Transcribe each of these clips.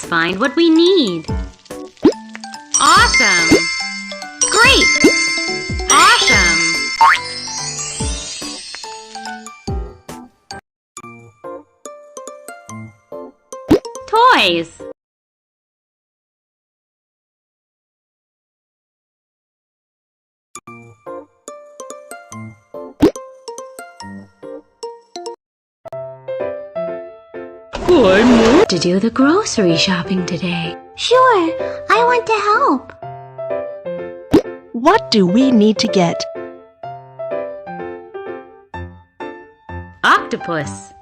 Let's find what we need. Awesome! Great! Awesome! Toys! To do the grocery shopping today. Sure, I want to help. What do we need to get? Octopus.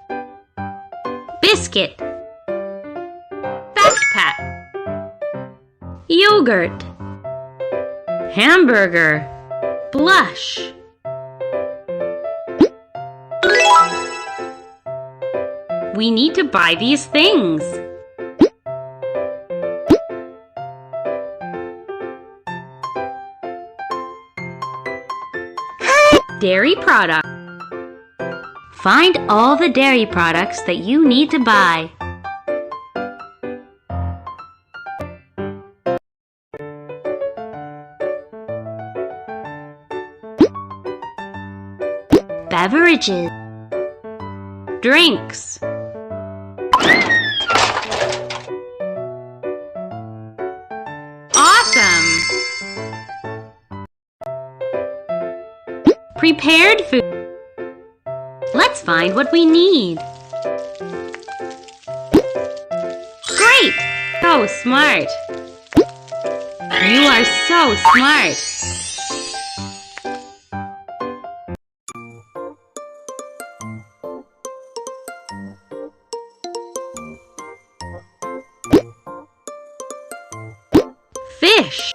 Biscuit. Backpack. Yogurt. Hamburger. Blush. We need to buy these things. Dairy product. Find all the dairy products that you need to buy. Beverages. Drinks. Awesome! Prepared food. Let's find what we need. Great! So smart. You are so smart. Fish.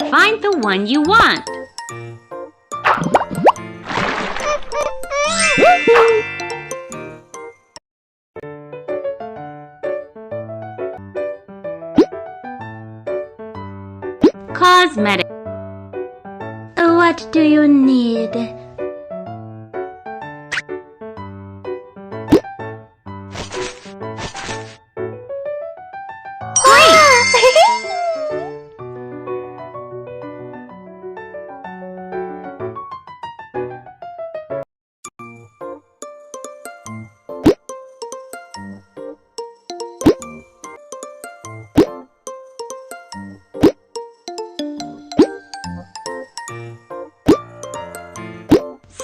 Find the one you want. Cosmetic. What do you need?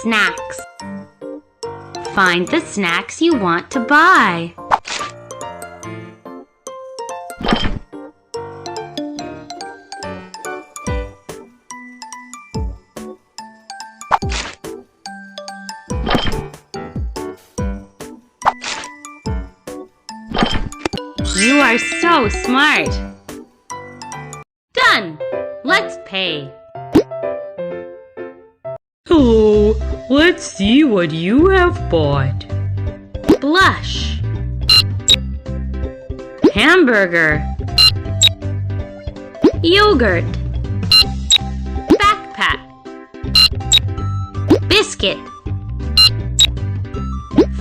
Snacks. Find the snacks you want to buy. You are so smart. Done! Let's pay. Hello, let's see what you have bought. Blush. Hamburger. Yogurt. Backpack. Biscuit.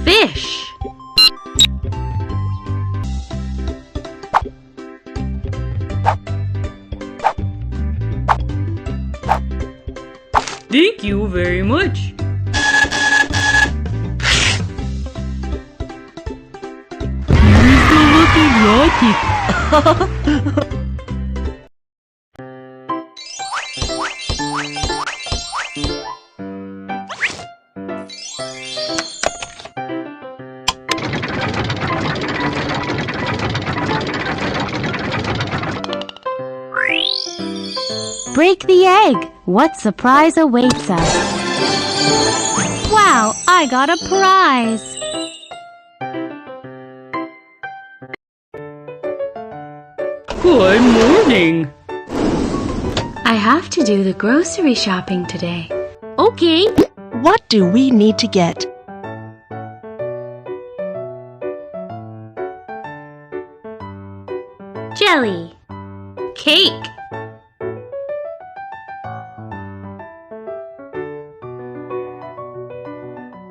Fish. Thank you very much. Who's the lucky naughty? Break the egg. What surprise awaits us? Wow, I got a prize! Good morning. I have to do the grocery shopping today. Okay. What do we need to get? Jelly. Cake.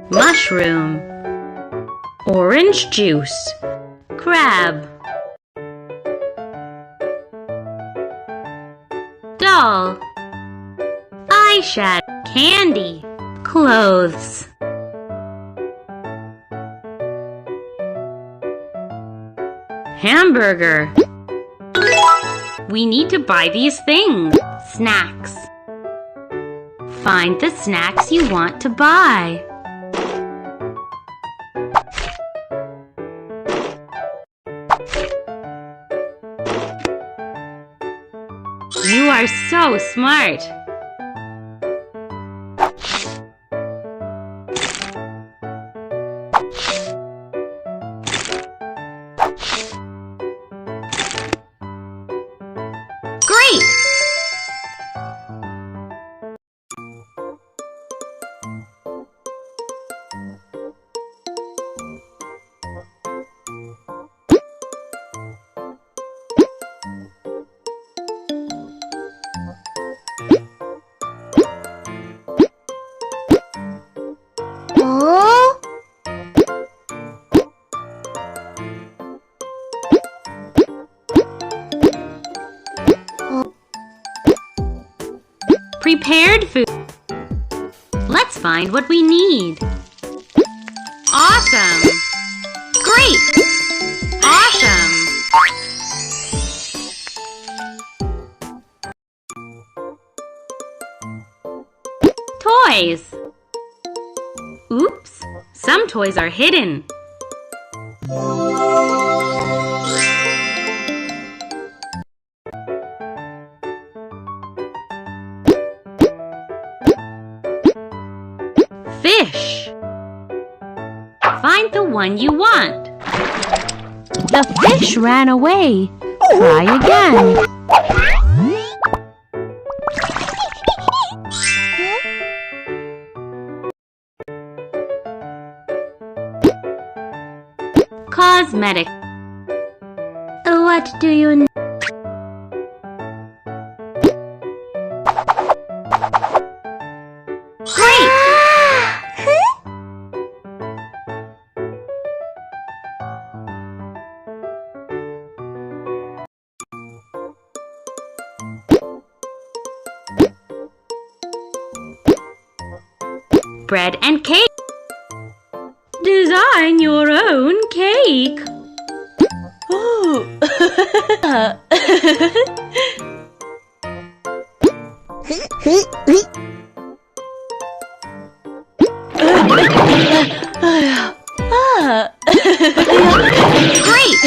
Mushroom. Orange juice. Crab. doll, eyeshadow, candy, clothes. Hamburger. We need to buy these things. Snacks. Find the snacks you want to buy. You are so smart. Great! Oh, Prepared food. Let's find what we need. Awesome! Great! Awesome! Toys. Oops, some toys are hidden. Fish. Find the one you want. The fish ran away. Try again. Cosmetic. what do you need? Great! Bread and cake. Design your own cake. Ooh. Great!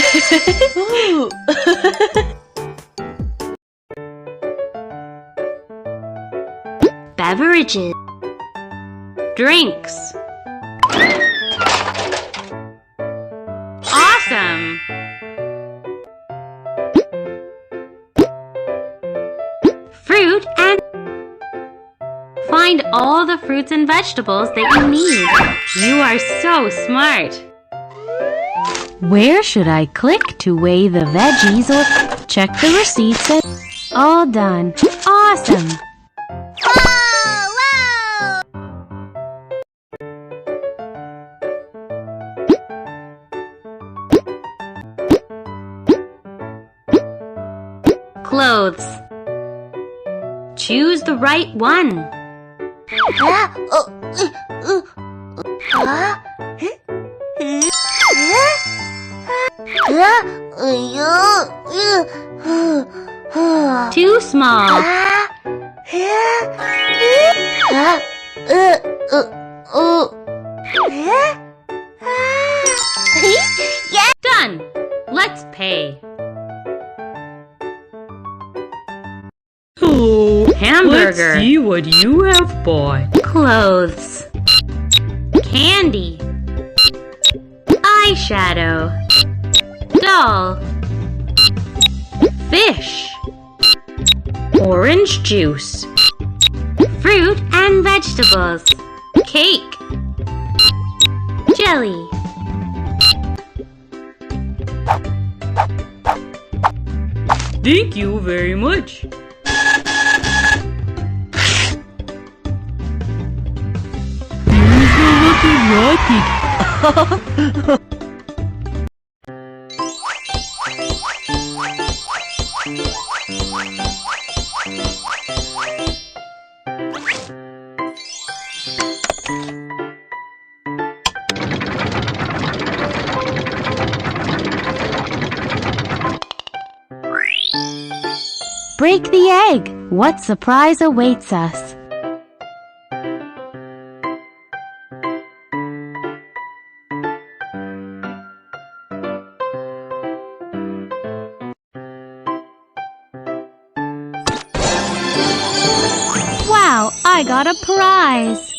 Ooh. Beverages. Drinks. Awesome! Fruit and find all the fruits and vegetables that you need. You are so smart. Where should I click to weigh the veggies or check the receipts? And all done. Awesome! Clothes. Choose the right one. Too small. Done. Let's pay. Hello. Hamburger. Let's see what you have bought. Clothes. Candy. Eyeshadow. Doll. Fish. Orange juice. Fruit and vegetables. Cake. Jelly. Thank you very much. break the egg. What surprise awaits us? Wow, I got a prize!